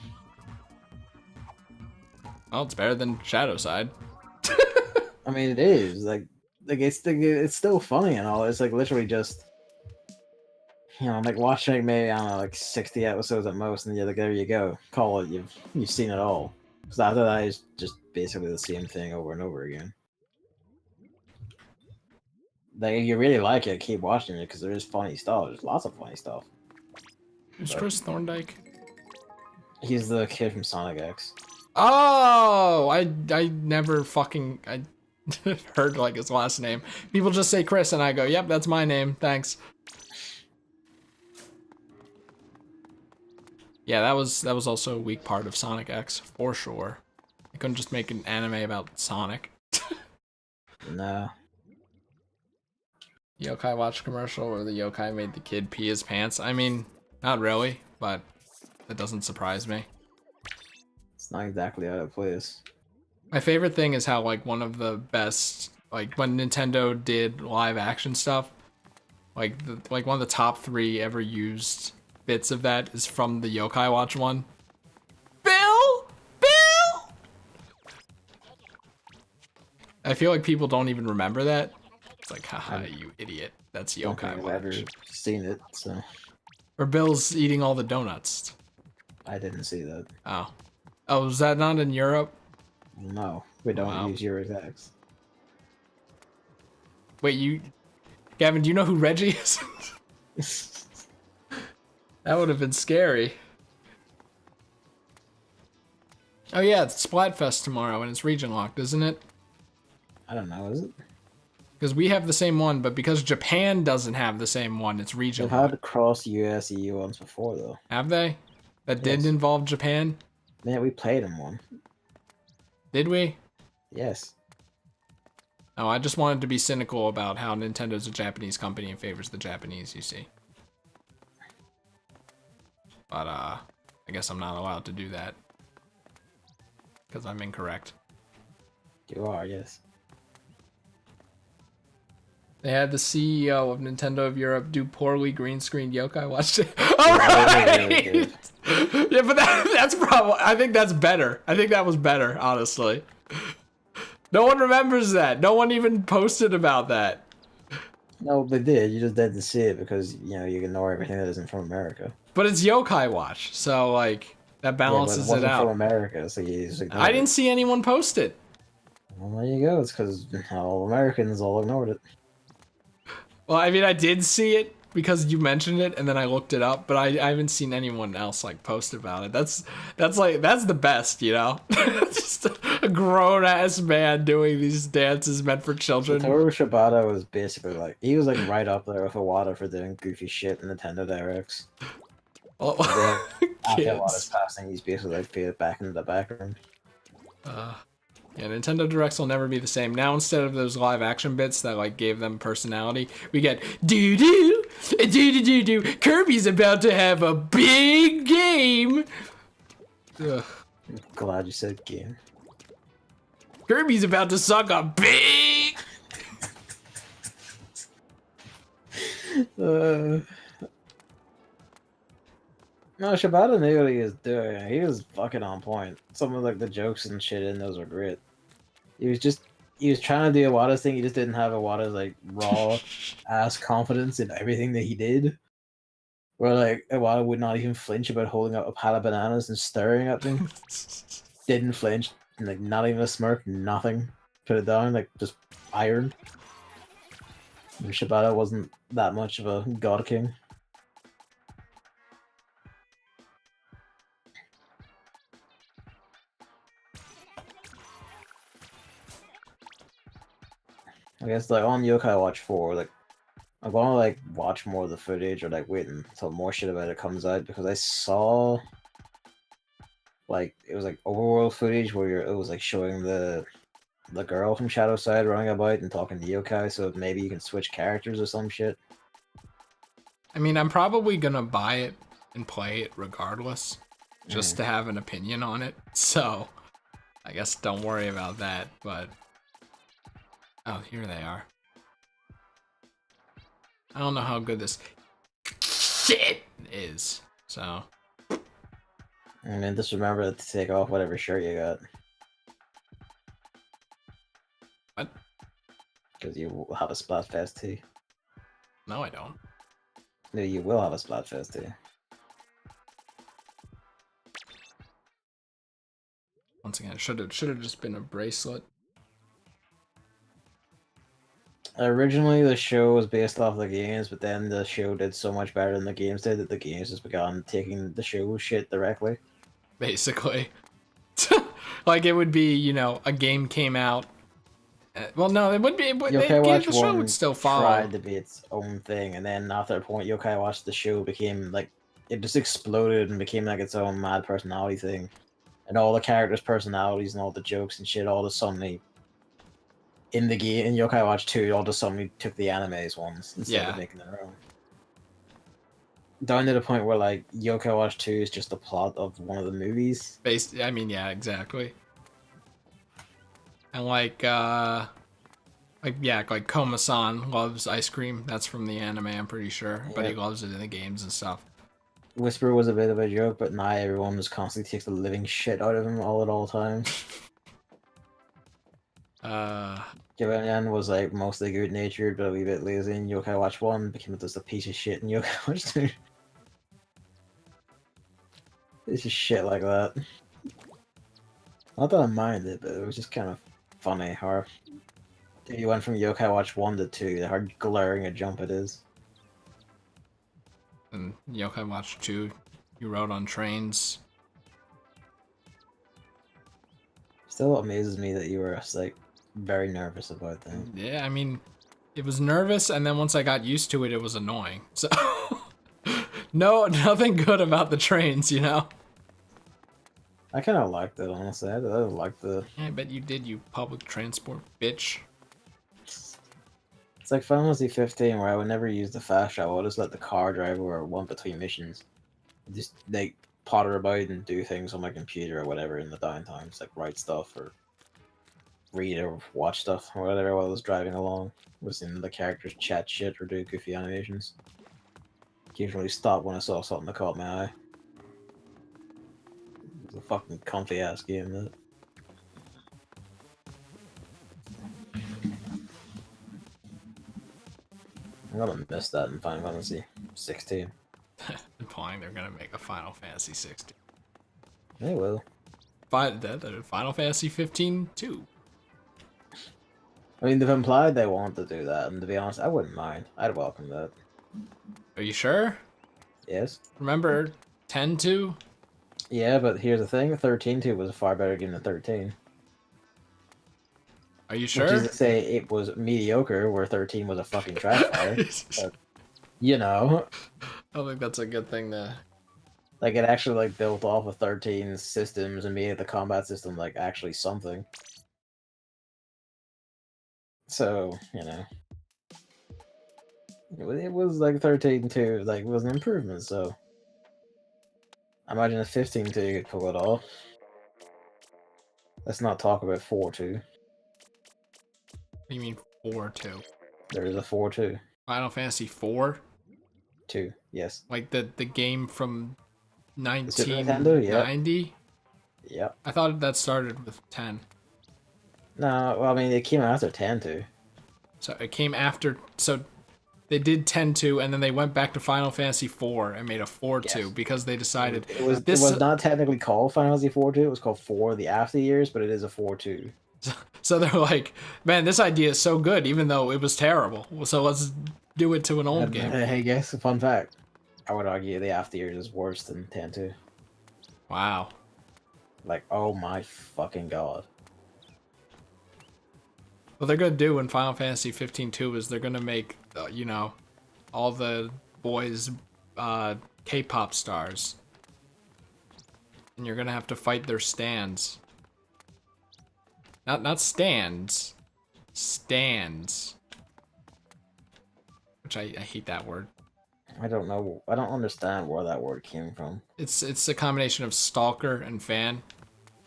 Well, it's better than Shadow Side. I mean, it is like it's still funny and all. It's like literally just, you know, like watching maybe, I don't know, like 60 episodes at most, and you're like, there you go, call it. You've seen it all. Because after that, it's just basically the same thing over and over again. Like, if you really like it, keep watching it because there is funny stuff. There's lots of funny stuff. Who's But Chris Thorndike? he's the kid from Sonic X. Oh, I never fucking heard like his last name. People just say Chris, and I go, "Yep, that's my name. Thanks." Yeah, that was also a weak part of Sonic X for sure. I couldn't just make an anime about Sonic. No. Yokai Watch commercial where the yokai made the kid pee his pants. I mean, not really, but that doesn't surprise me. It's not exactly how it plays. My favorite thing is how like one of the best, like when Nintendo did live action stuff, like one of the top 3 ever used bits of that is from the Yokai Watch one. Bill! I feel like people don't even remember that. It's like, haha, you idiot. That's I don't Yokai think I've Watch. ever seen it, so Or Bill's eating all the donuts. I didn't see that. Oh. Oh, was that not in Europe? No, we don't Wow. use your attacks. Wait, Gavin, do you know who Reggie is? That would have been scary. Oh yeah, it's Splatfest tomorrow and it's region locked, isn't it? I don't know, is it? Because we have the same one, but because Japan doesn't have the same one, it's region They've locked. had cross US EU ones before though. Have they? That didn't Yes. involve Japan? Man, we played in one. Did we? Yes. Oh, I just wanted to be cynical about how Nintendo's a Japanese company and favors the Japanese, you see. But, I guess I'm not allowed to do that. Because I'm incorrect. You are, yes. They had the CEO of Nintendo of Europe do poorly green screen Yokai Watch. Alright! Yeah, but that's probably, I think that's better. I think that was better, honestly. No one remembers that. No one even posted about that. No, they did. You just didn't see it because, you know, you ignore everything that isn't from America. But it's Yokai Watch, so, like, that balances yeah, but it it wasn't out. from America, so you just ignored I didn't see anyone post it. Well, there you go. It's because all Americans all ignored it. Well, I mean, I did see it because you mentioned it, and then I looked it up, but I haven't seen anyone else like post about it. That's the best, you know. Just a grown ass man doing these dances meant for children. Satoru Shibata was basically like, he was like right up there with Iwata for doing goofy shit in Nintendo Directs. Well, After kids. Iwata's passing, he's basically like faded back into the background. Yeah, Nintendo Directs will never be the same. Now instead of those live action bits that like gave them personality, we get doo doo doo doo doo doo. Kirby's about to have a big game. Ugh. I'm glad you said game. Kirby's about to suck a big. No, Shibata knew what he was doing. He was fucking on point. Some of like the jokes and shit in those were great. He was trying to do Iwata's thing. He just didn't have Iwata's like raw ass confidence in everything that he did. Where like Iwata would not even flinch about holding up a pile of bananas and staring at them. Didn't flinch, and, like not even a smirk, nothing. Put it down, like just iron. And Shibata wasn't that much of a god king. I guess like on Yokai Watch 4, like I'm gonna like watch more of the footage or like wait until more shit about it comes out because I saw like it was like overworld footage where it was like showing the girl from Shadow Side running about and talking to yokai, so maybe you can switch characters or some shit. I mean, I'm probably gonna buy it and play it regardless, just to have an opinion on it. So, I guess don't worry about that. But oh, here they are. I don't know how good this shit is. So, And then just remember to take off whatever shirt you got. what? Because you will have a Splatfest too. No, I don't. No, you will have a Splatfest too. Once again, it should have just been a bracelet. Originally, the show was based off the games, but then the show did so much better than the games did that the games just began taking the show shit directly. Basically, like it would be, you know, a game came out. Well, no, it would be. Yokai Watch The show 1 would still follow. tried to be its own thing, and then after a point, Yokai Watch the show became like it just exploded and became like its own mad personality thing, and all the characters' personalities and all the jokes and shit all just suddenly in the game in Yokai Watch 2 all just suddenly took the anime's ones instead of making their own. Down to the point where like Yokai Watch 2 is just the plot of one of the movies. I mean, yeah, exactly. And like Koma-san loves ice cream. That's from the anime, I'm pretty sure. But he loves it in the games and stuff. Whisper was a bit of a joke, but now everyone just constantly takes the living shit out of him all at all times. Gavin was like mostly good natured, but a wee bit lazy in Yokai Watch 1, became just a piece of shit in Yokai Watch 2. It's just shit like that. Not that I mind it, but it was just kind of funny how you went from Yokai Watch 1 to 2, how glaring a jump it is. And Yokai Watch 2, you rode on trains. Still amazes me that you were like very nervous about that. Yeah, I mean, it was nervous, and then once I got used to it, it was annoying. So, no, nothing good about the trains, you know? I kind of liked it, honestly. I liked the... Yeah, I bet you did, you public transport bitch. It's like Final Fantasy 15, where I would never use the fast travel. I would just let the car drive where I want between missions. Just, like, potter about and do things on my computer or whatever in the downtime. Just, like, write stuff or read or watch stuff or whatever while I was driving along. Listening to the characters chat shit or do goofy animations. Occasionally stop when I saw something that caught my eye. It was a fucking comfy ass game, that. I'm gonna miss that in Final Fantasy 16. Implying they're gonna make a Final Fantasy 16. They will. Final Fantasy 15 too. I mean, they've implied they want to do that, and to be honest, I wouldn't mind. I'd welcome that. Are you sure? Yes. Remember 10 2? Yeah, but here's the thing: 13-2 was a far better game than 13. Are you sure? Which is to say, it was mediocre, where 13 was a fucking trash fire. But, you know, I don't think that's a good thing to. like it actually like built off of 13's systems and made the combat system like actually something. So you know, it was like 13-2, like it was an improvement. So I imagine a 15-2 could pull it off. Let's not talk about 4-2. What do you mean 4 2? There is a 4-2. Final Fantasy 4? 2, yes. Like the game from The Super Nintendo, yeah. 1990. Yep. I thought that started with 10. No, well, I mean, it came out after 10 too. So it came after. So they did 10-2, and then they went back to Final Fantasy 4 and made a 4-2 Yes. because they decided It was this. It was not technically called Final Fantasy 4-2. It was called 4 the after years, but it is a 4-2. So they're like, man, this idea is so good, even though it was terrible. So let's do it to an old game. Hey, guess a fun fact. I would argue the after years is worse than 10-2. Wow. Like, oh my fucking god. What they're gonna do in Final Fantasy 15-2 is they're gonna make, you know, all the boys, K-pop stars, and you're gonna have to fight their stands. Not stands, stands. Which I hate that word. I don't know. I don't understand where that word came from. It's a combination of stalker and fan.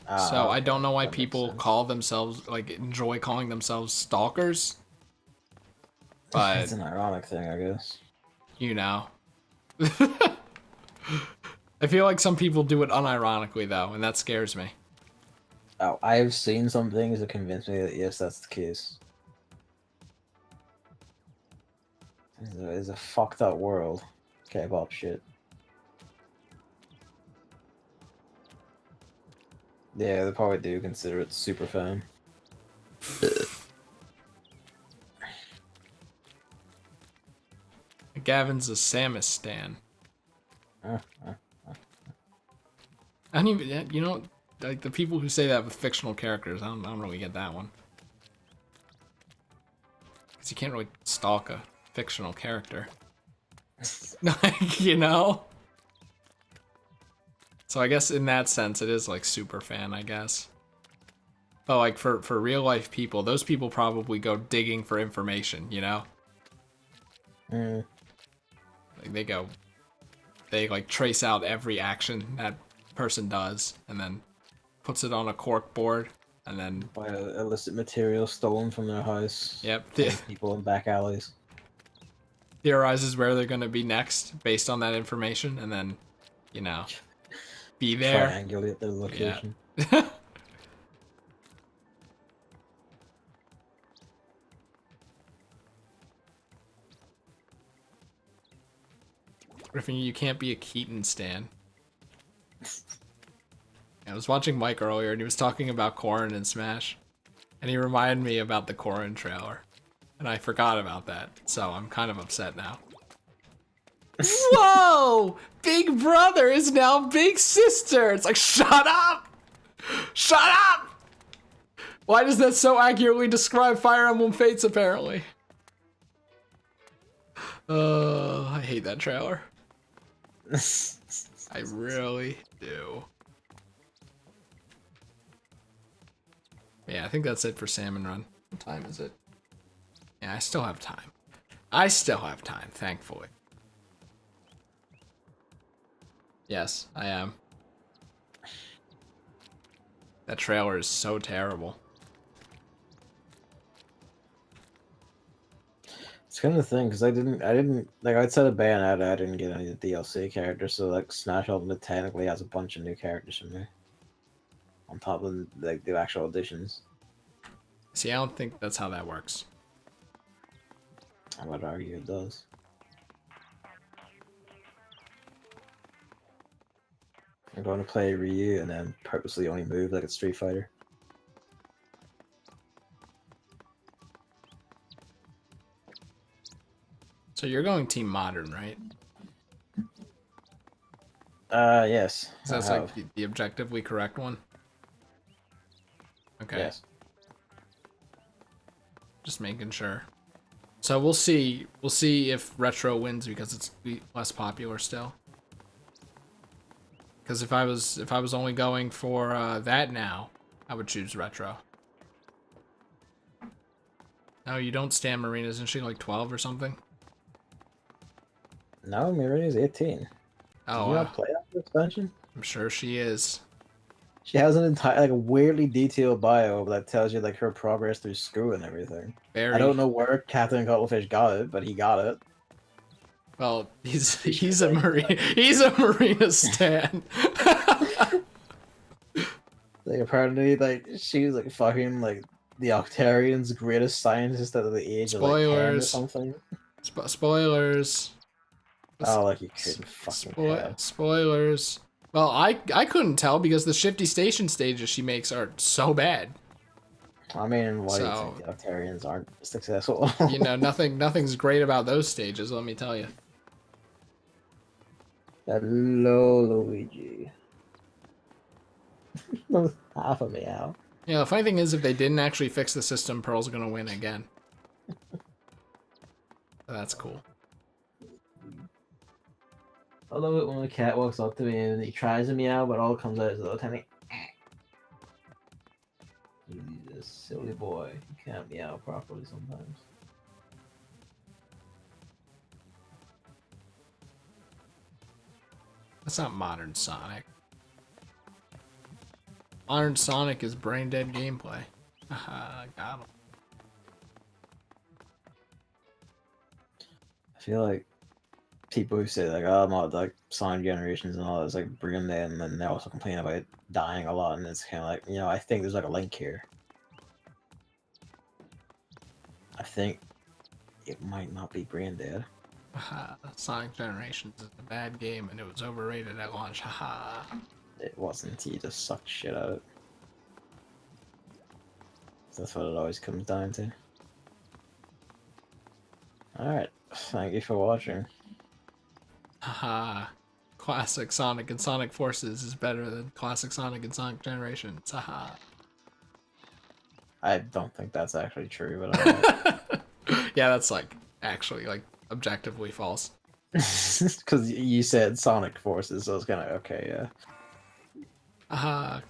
So I don't know why people call themselves, like, enjoy calling themselves stalkers. But it's an ironic thing, I guess. You know. I feel like some people do it unironically, though, and that scares me. Oh, I've seen some things that convince me that yes, that's the case. It's a fucked up world. K-pop shit. Yeah, they probably do consider it super fan. Gavin's a Samus stan. I don't even, you know, like the people who say that with fictional characters, I don't really get that one. Because you can't really stalk a fictional character. Like, you know? So I guess in that sense, it is like super fan, I guess. But like for real life people, those people probably go digging for information, you know? Like they like trace out every action that person does and then puts it on a cork board and then buy illicit material stolen from their house. Yep. People in back alleys. Theorizes where they're gonna be next based on that information and then, you know, be there. Triangulate their location. Yeah. Griffin, you can't be a Keaton stan. I was watching Mike earlier and he was talking about Corrin and Smash. And he reminded me about the Corrin trailer. And I forgot about that. So I'm kind of upset now. Whoa! Big brother is now big sister! It's like, shut up! Shut up! Why does that so accurately describe Fire Emblem Fates, apparently? I hate that trailer. I really do. Yeah, I think that's it for Salmon Run. What time is it? Yeah, I still have time. I still have time, thankfully. Yes, I am. That trailer is so terrible. It's kind of the thing because I didn't like outside of Bayonetta, I didn't get any of the DLC characters, so like Smash Ultimate technically has a bunch of new characters for me. On top of like the actual additions. See, I don't think that's how that works. I would argue it does. I'm going to play Ryu and then purposely only move like a Street Fighter. So you're going Team Modern, right? Yes. So that's like the objectively correct one? Okay. Yes. Just making sure. So we'll see. We'll see if Retro wins because it's less popular still. Because if I was only going for that now, I would choose Retro. No, you don't stand Marina. Isn't she like 12 or something? No, Marina's 18. Oh, Did you not play after expansion? I'm sure she is. She has an entire, like, a weirdly detailed bio that tells you, like, her progress through school and everything. Very. I don't know where Captain Cuttlefish got it, but he got it. Well, he's a marina stan. Like apparently, like she was like fucking like the Octarian's greatest scientist at the age of like 10 or Spoilers. something. Spoilers. Oh, like you couldn't fucking tell. Spoilers. Well, I couldn't tell because the Shifty Station stages she makes are so bad. I mean, why do you So, think the Octarians aren't successful? you know, nothing's great about those stages, let me tell you. Hello, Luigi. Half a meow. Yeah, the funny thing is, if they didn't actually fix the system, Pearl's gonna win again. That's cool. I love it when a cat walks up to me and he tries to meow, but all it comes out is a little tiny. He's a silly boy. He can't meow properly sometimes. That's not modern Sonic. Modern Sonic is brain dead gameplay. Haha, got him. I feel like people who say like, "Oh, not like Sonic Generations and all that's like brain dead," and then they also complain about it dying a lot, and it's kind of like, you know, I think there's like a link here. I think it might not be brain dead. Haha, Sonic Generations is a bad game and it was overrated at launch. Haha. It wasn't. He just sucked shit out of it. That's what it always comes down to. Alright, thank you for watching. Haha. Classic Sonic and Sonic Forces is better than classic Sonic and Sonic Generations. Haha. I don't think that's actually true, but alright. Yeah, that's like actually like objectively false. Because you said Sonic Forces, so it's kind of okay, yeah.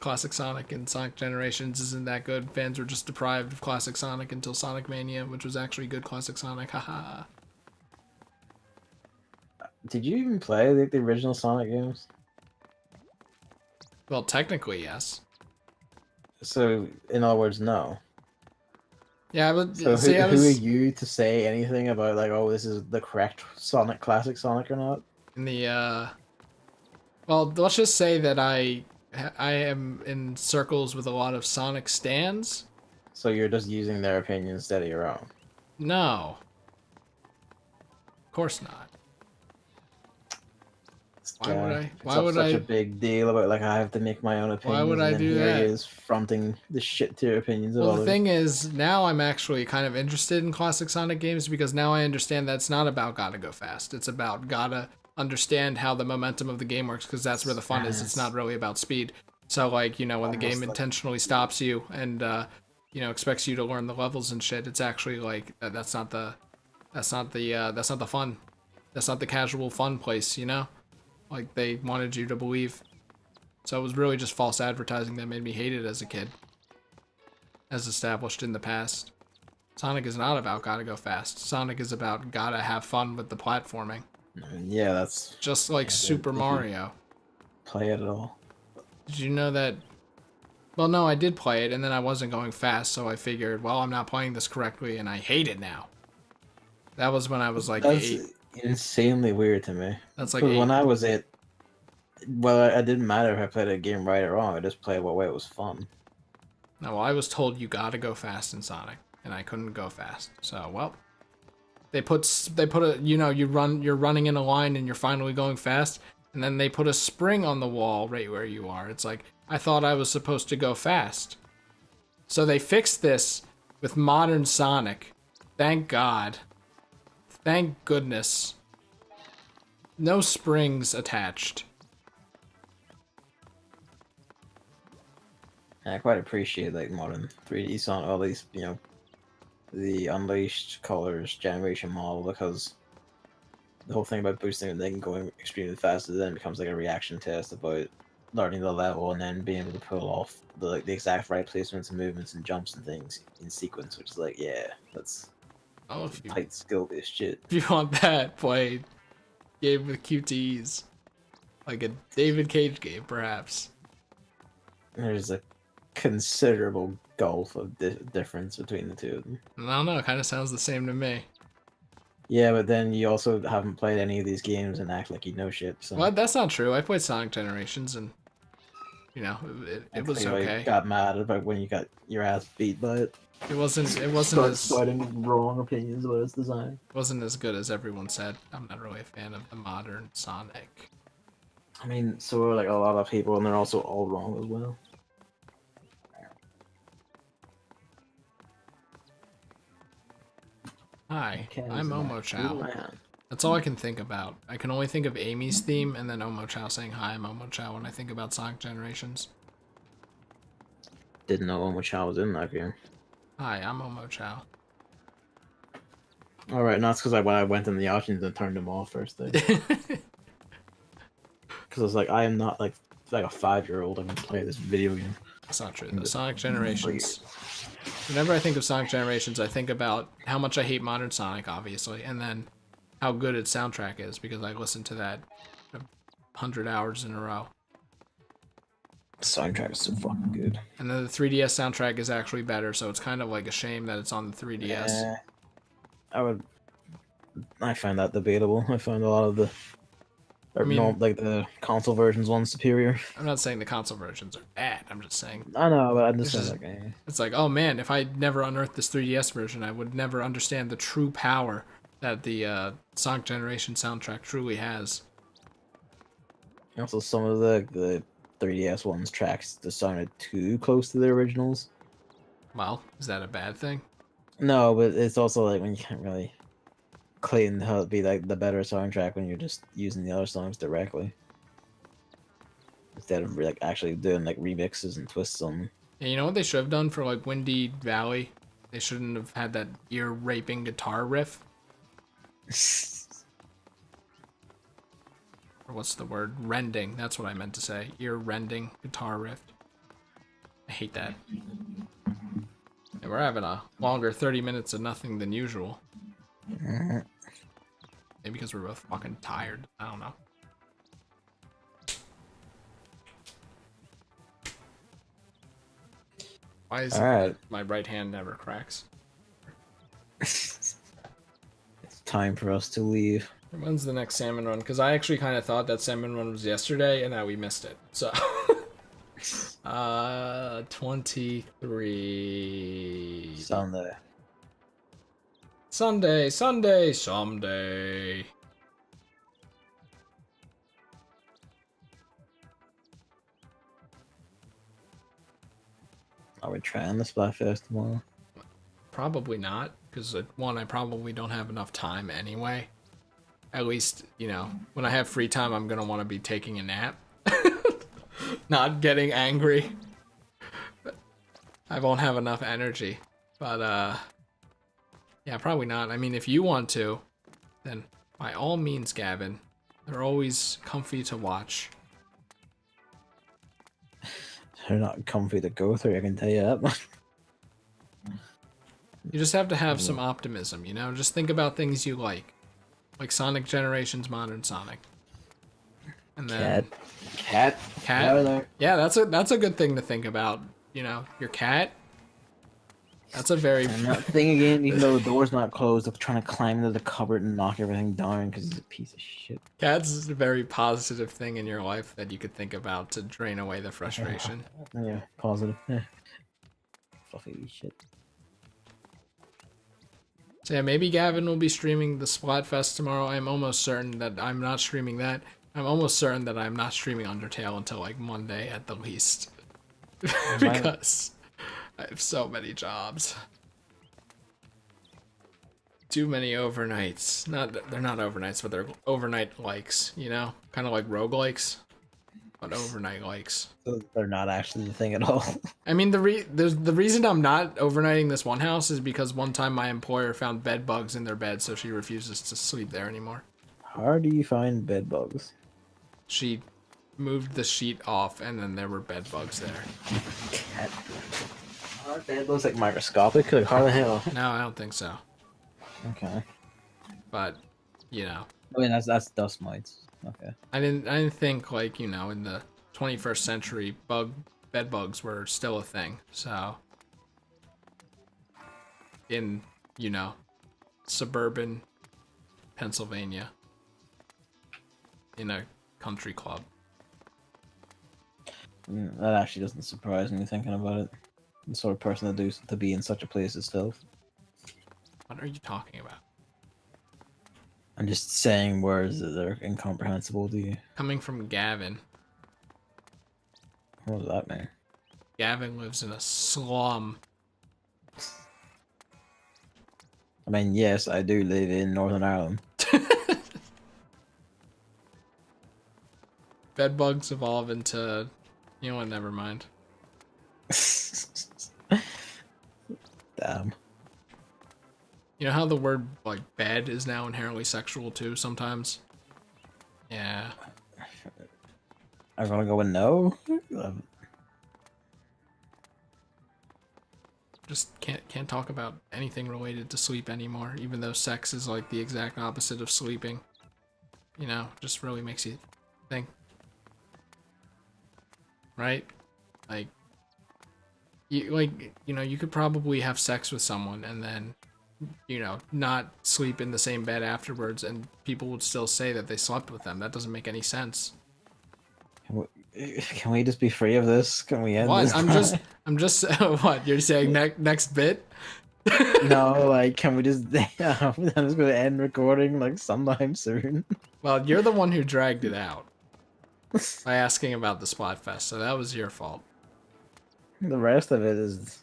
Classic Sonic and Sonic Generations isn't that good. Fans were just deprived of classic Sonic until Sonic Mania, which was actually good classic Sonic. Haha. Did you even play the original Sonic games? Well, technically, yes. So, in other words, no. Yeah, but So see, who are you to say anything about like, oh, this is the correct Sonic, classic Sonic or not? in the well, let's just say that I am in circles with a lot of Sonic stans. So you're just using their opinion instead of your own. No. Of course not. Why would I? Why would such I? a big deal about like I have to make my own opinions? Why would I and then do here that? He is fronting the shit to opinions of Well, the others. thing is, now I'm actually kind of interested in classic Sonic games because now I understand that it's not about gotta go fast. It's about gotta understand how the momentum of the game works because that's where the fun is. It's not really about speed. So, like, you know, when the game intentionally stops you and, you know, expects you to learn the levels and shit, it's actually like, that's not the fun. That's not the casual fun place, you know? Like, they wanted you to believe. So it was really just false advertising that made me hate it as a kid. As established in the past. Sonic is not about gotta go fast. Sonic is about gotta have fun with the platforming. I mean, yeah, that's Just like Super Mario. play it at all. Did you know that? Well, no, I did play it, and then I wasn't going fast, so I figured, well, I'm not playing this correctly, and I hate it now. That was when I was like That's 8. insanely weird to me. That's like Because 8. when I was 8, well, it didn't matter if I played a game right or wrong. I just played what way it was fun. No, well, I was told you gotta go fast in Sonic, and I couldn't go fast. So, well, they put a, you know, you're running in a line and you're finally going fast, and then they put a spring on the wall right where you are. It's like, I thought I was supposed to go fast. So they fixed this with modern Sonic. Thank God. Thank goodness. No springs attached. And I quite appreciate like modern 3D Sonic, or at least, you know, the Unleashed Colors generation model, because the whole thing about boosting and then going extremely fast then becomes like a reaction test about learning the level and then being able to pull off the like the exact right placements and movements and jumps and things in sequence, which is like, yeah, that's Oh, if you, tight skill based shit. if you want that, play game with QTEs. Like a David Cage game, perhaps. There's a considerable gulf of difference between the two of them. I don't know, it kind of sounds the same to me. Yeah, but then you also haven't played any of these games and act like you know shit. So Well, that's not true. I played Sonic Generations, and you know, it that's was why you okay. got mad about when you got your ass beat by it. It wasn't Start as spreading wrong opinions about its design. wasn't as good as everyone said. I'm not really a fan of the modern Sonic. I mean, so are like a lot of people, and they're also all wrong as well. Hi, Okay, I'm Momo Chow. That's all I can think about. I can only think of Amy's theme and then Omo Chow saying hi, I'm Omo Chow when I think about Sonic Generations. Didn't know how much I was in that game. Hi, I'm Omo Chow. All right, and that's because when I went in the options and turned them off first thing. Because I was like, I am not like a 5-year-old. I'm gonna play this video game. That's not true. The Sonic Generations. Whenever I think of Sonic Generations, I think about how much I hate modern Sonic, obviously, and then how good its soundtrack is because I listened to that 100 hours in a row. The soundtrack is so fucking good. And then the 3DS soundtrack is actually better, so it's kind of like a shame that it's on the 3DS. I find that debatable. I find a lot of the, I mean, like the console versions one superior. I'm not saying the console versions are bad. I'm just saying I know, but I'm just This saying is- like, it's like, oh man, if I never unearthed this 3DS version, I would never understand the true power that the Sonic Generation soundtrack truly has. also some of the 3DS ones tracks just sounded too close to the originals. Well, is that a bad thing? No, but it's also like when you can't really claim how it'd be like the better soundtrack when you're just using the other songs directly instead of like actually doing like remixes and twists on them. Yeah, you know what they should have done for like Windy Valley? They shouldn't have had that ear-raping guitar riff. Or what's the word? Rending. That's what I meant to say. Ear-rending guitar riff. I hate that. And we're having a longer 30 minutes of nothing than usual. Maybe because we're both fucking tired. I don't know. Why is Alright. my right hand never cracks? It's time for us to leave. When's the next salmon run? Because I actually kind of thought that salmon run was yesterday, and now we missed it. So, 23. Sunday. Someday. Are we trying the Splatfest tomorrow? Probably not, because one, I probably don't have enough time anyway. At least, you know, when I have free time, I'm gonna want to be taking a nap, not getting angry. I won't have enough energy, but yeah, probably not. I mean, if you want to, then by all means, Gavin. They're always comfy to watch. They're not comfy to go through, I can tell you that much. You just have to have some optimism, you know? Just think about things you like Sonic Generations, Modern Sonic. And then Cat. Cat. Yeah, that's a good thing to think about, you know, your cat. That's a very And that thing again, even though the door's not closed, they're trying to climb into the cupboard and knock everything down because he's a piece of shit. Cat's a very positive thing in your life that you could think about to drain away the frustration. Yeah, positive. Fluffy shit. So yeah, maybe Gavin will be streaming the Splatfest tomorrow. I'm almost certain that I'm not streaming that. I'm almost certain that I'm not streaming Undertale until like Monday at the least. Because I have so many jobs. Too many overnights. They're not overnights, but they're overnight likes, you know? Kind of like roguelikes, but overnight likes. So they're not actually the thing at all. I mean, the reason I'm not overnighting this one house is because one time my employer found bed bugs in their bed, so she refuses to sleep there anymore. How do you find bed bugs? She moved the sheet off, and then there were bed bugs there. Cat. Are bed bugs like microscopic? Like how the hell? No, I don't think so. Okay. But, you know. I mean, that's dust mites. Okay. I didn't think, like, you know, in the 21st century, bed bugs were still a thing. So, in, you know, suburban Pennsylvania in a country club. That actually doesn't surprise me thinking about it. The sort of person to be in such a place is stealth. What are you talking about? I'm just saying words that are incomprehensible to you. Coming from Gavin. What does that mean? Gavin lives in a slum. I mean, yes, I do live in Northern Ireland. Bedbugs evolve into... You know what, never mind. Damn. You know how the word, like, bed is now inherently sexual, too, sometimes? Yeah. I'm gonna go with no? Just can't talk about anything related to sleep anymore, even though sex is, like, the exact opposite of sleeping. You know, just really makes you think. Right? Like, you could probably have sex with someone and then, not sleep in the same bed afterwards, and people would still say that they slept with them. That doesn't make any sense. Can we just be free of this? Can we end What? this? I'm just. What? You're saying next bit? No, like, can we just? I'm just gonna end recording like sometime soon. Well, you're the one who dragged it out by asking about the Splatfest, so that was your fault. The rest of it is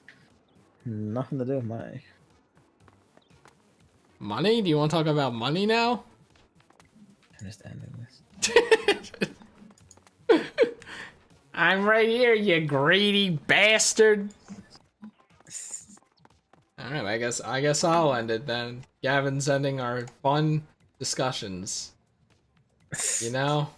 nothing to do with my. Money? Do you want to talk about money now? I'm just ending this. I'm right here, you greedy bastard. Alright, I guess I'll end it then. Gavin's ending our fun discussions. You know?